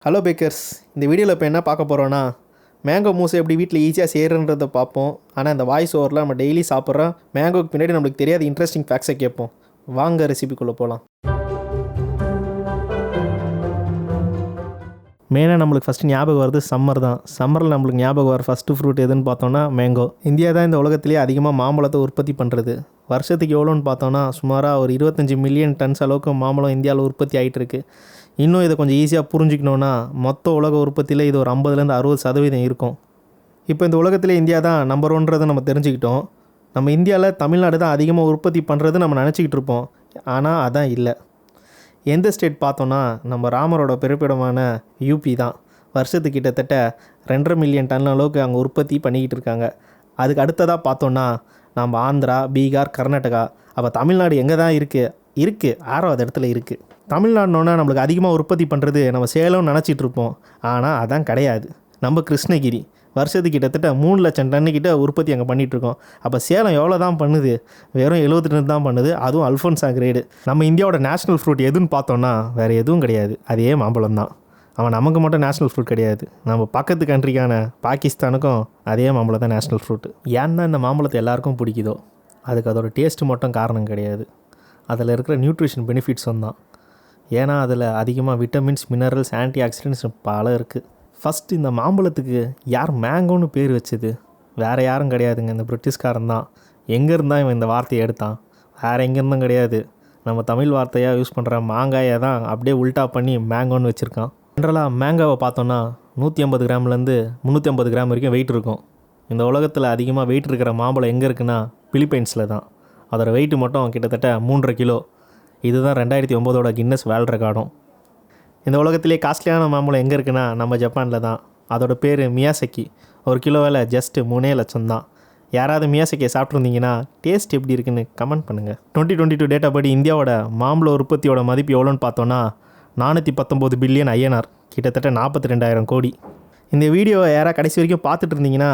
Hello bakers, இந்த வீடியோவில் இப்போ என்ன பார்க்க போகிறோன்னா மேங்கோ மூஸை எப்படி வீட்டில் ஈஸியாக செய்கிறன்றதை பார்ப்போம். ஆனால் இந்த வாய்ஸ் ஓவரில் நம்ம டெய்லி சாப்பிட்றோம் மேங்கோக்கு பின்னாடி நம்மளுக்கு தெரியாத இன்ட்ரெஸ்டிங் ஃபேக்ட்ஸை கேட்போம். வாங்க ரெசிபிக்குள்ளே போகலாம். மெயினாக நம்மளுக்கு ஃபஸ்ட்டு ஞாபகம் வருது சம்மர் தான். சம்மரில் நம்மளுக்கு ஞாபகம் வர ஃபஸ்ட்டு ஃப்ரூட் எதுன்னு பார்த்தோன்னா மேங்கோ. இந்தியா தான் இந்த உலகத்திலேயே அதிகமாக மாம்பழத்தை உற்பத்தி பண்ணுறது. வருஷத்துக்கு எவ்வளோன்னு பார்த்தோன்னா சுமாராக ஒரு 25 மில்லியன் டன்ஸ் அளவுக்கு மாம்பழம் இந்தியாவில் உற்பத்தி ஆகிட்டு இருக்குது. இன்னும் இதை கொஞ்சம் ஈஸியாக புரிஞ்சிக்கணுன்னா மொத்த உலக உற்பத்தியில் இது ஒரு 50-60% இருக்கும். இப்போ இந்த உலகத்திலே இந்தியா தான் நம்பர் ஒன்றதை நம்ம தெரிஞ்சுக்கிட்டோம். நம்ம இந்தியாவில் தமிழ்நாடு தான் அதிகமாக உற்பத்தி பண்ணுறது நம்ம நினச்சிக்கிட்டு இருப்போம். ஆனால் அதான் இல்லை. எந்த ஸ்டேட் பார்த்தோன்னா நம்ம ராமரோட பிறப்பிடமான யூபி தான். வருஷத்துக்கு கிட்டத்தட்ட 2.5 மில்லியன் டன் அளவுக்கு அங்கே உற்பத்தி பண்ணிக்கிட்டு இருக்காங்க. அதுக்கு அடுத்ததாக பார்த்தோன்னா நம்ம ஆந்திரா, பீகார், கர்நாடகா. அப்போ தமிழ்நாடு எங்கே தான் இருக்குது 6வது இடத்துல இருக்குது. தமிழ்நாடுனோன்னா நம்மளுக்கு அதிகமாக உற்பத்தி பண்ணுறது நம்ம சேலம்னு நினச்சிட்டு இருப்போம். ஆனால் அதான் கிடையாது. நம்ம கிருஷ்ணகிரி வருஷத்துக்கு கிட்டத்தட்ட 3 லட்சம் டன்னுக்கிட்ட உற்பத்தி அங்கே பண்ணிகிட்ருக்கோம். அப்போ சேலம் எவ்வளோ தான் பண்ணுது? வெறும் 70 டன் தான் பண்ணுது. அதுவும் அல்ஃபோன்ஸா கிரேடு. நம்ம இந்தியாவோட நேஷ்னல் ஃப்ரூட் எதுன்னு பார்த்தோன்னா வேறு எதுவும் கிடையாது, அதே மாம்பழம் தான். அவன் நமக்கு மட்டும் நேஷ்னல் ஃப்ரூட் கிடையாது, நம்ம பக்கத்து கண்ட்ரிக்கான பாகிஸ்தானுக்கும் அதே மாம்பழம் தான் நேஷ்னல் ஃப்ரூட்டு. ஏன்னா இந்த மாம்பழத்தை எல்லாருக்கும் பிடிக்குதோ அதுக்கு அதோட டேஸ்ட்டு மட்டும் காரணம் கிடையாது, அதில் இருக்கிற நியூட்ரிஷன் பெனிஃபிட்ஸும் தான். ஏன்னா அதில் அதிகமாக விட்டமின்ஸ், மினரல்ஸ், ஆன்டி ஆக்சிடென்ட்ஸ் பல இருக்குது. ஃபஸ்ட்டு இந்த மாம்பழத்துக்கு யார் மேங்கோன்னு பேர் வச்சது? வேறு யாரும் கிடையாதுங்க, இந்த பிரிட்டிஷ்காரன் தான். எங்கே இருந்தால் இவன் இந்த வார்த்தையை எடுத்தான்? வேறு எங்கேருந்தும் கிடையாது. நம்ம தமிழ் வார்த்தையாக யூஸ் பண்ணுற மாங்காயை தான் அப்படியே உல்ட்டா பண்ணி மேங்கோன்னு வச்சுருக்கான். ஜென்ரலாக மேங்காவை பார்த்தோன்னா 150 கிராம்லேருந்து 350 கிராம் வரைக்கும் வெயிட் இருக்கும். இந்த உலகத்தில் அதிகமாக வெயிட் இருக்கிற மாம்பழம் எங்கே இருக்குன்னா பிலிப்பைன்ஸில் தான். அதோடய வெயிட்டு மட்டும் கிட்டத்தட்ட 3.5 கிலோ. இதுதான் 2009 கின்னஸ் வேர்ல்ட் ரெக்கார்டும். இந்த உலகத்திலே காஸ்ட்லியான மாம்பழம் எங்கே இருக்குன்னா நம்ம ஜப்பானில் தான். அதோட பேர் மியாசக்கி. 1 கிலோ விலை ஜஸ்ட்டு 3 லட்சம் தான். யாராவது மியாசக்கியை சாப்பிட்ருந்தீங்கன்னா டேஸ்ட் எப்படி இருக்குன்னு கமெண்ட் பண்ணுங்கள். 2022 டேட்டா படி இந்தியாவோட மாம்பழ உற்பத்தியோட மதிப்பு எவ்வளோன்னு பார்த்தோன்னா 419 பில்லியன் INR, கிட்டத்தட்ட 42,000 கோடி. இந்த வீடியோவை யாராவது கடைசி வரைக்கும் பார்த்துட்டு இருந்தீங்கன்னா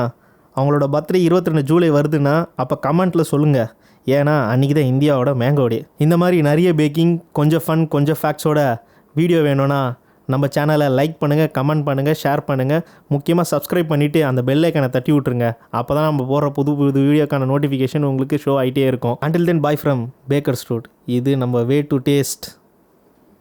அவங்களோட பர்த்டே 22 ஜூலை வருதுன்னா அப்போ கமெண்ட்டில் சொல்லுங்கள். ஏன்னா அன்றைக்கி தான் இந்தியாவோட மேங்கோ டே. இந்த மாதிரி நிறைய பேக்கிங், கொஞ்சம் ஃபன், கொஞ்சம் ஃபேக்ட்ஸோட வீடியோ வேணும்னா நம்ம சேனலை லைக் பண்ணுங்கள், கமெண்ட் பண்ணுங்கள், ஷேர் பண்ணுங்கள். முக்கியமாக சப்ஸ்கிரைப் பண்ணிவிட்டு அந்த பெல் ஐக்கானை தட்டி விட்ருங்க. அப்போ தான் நம்ம போடுற புது வீடியோக்கான நோட்டிஃபிகேஷன் உங்களுக்கு ஷோ ஆகிட்டே இருக்கும். Until then bye from bakers fruit. இது நம்ம வே டு டேஸ்ட்.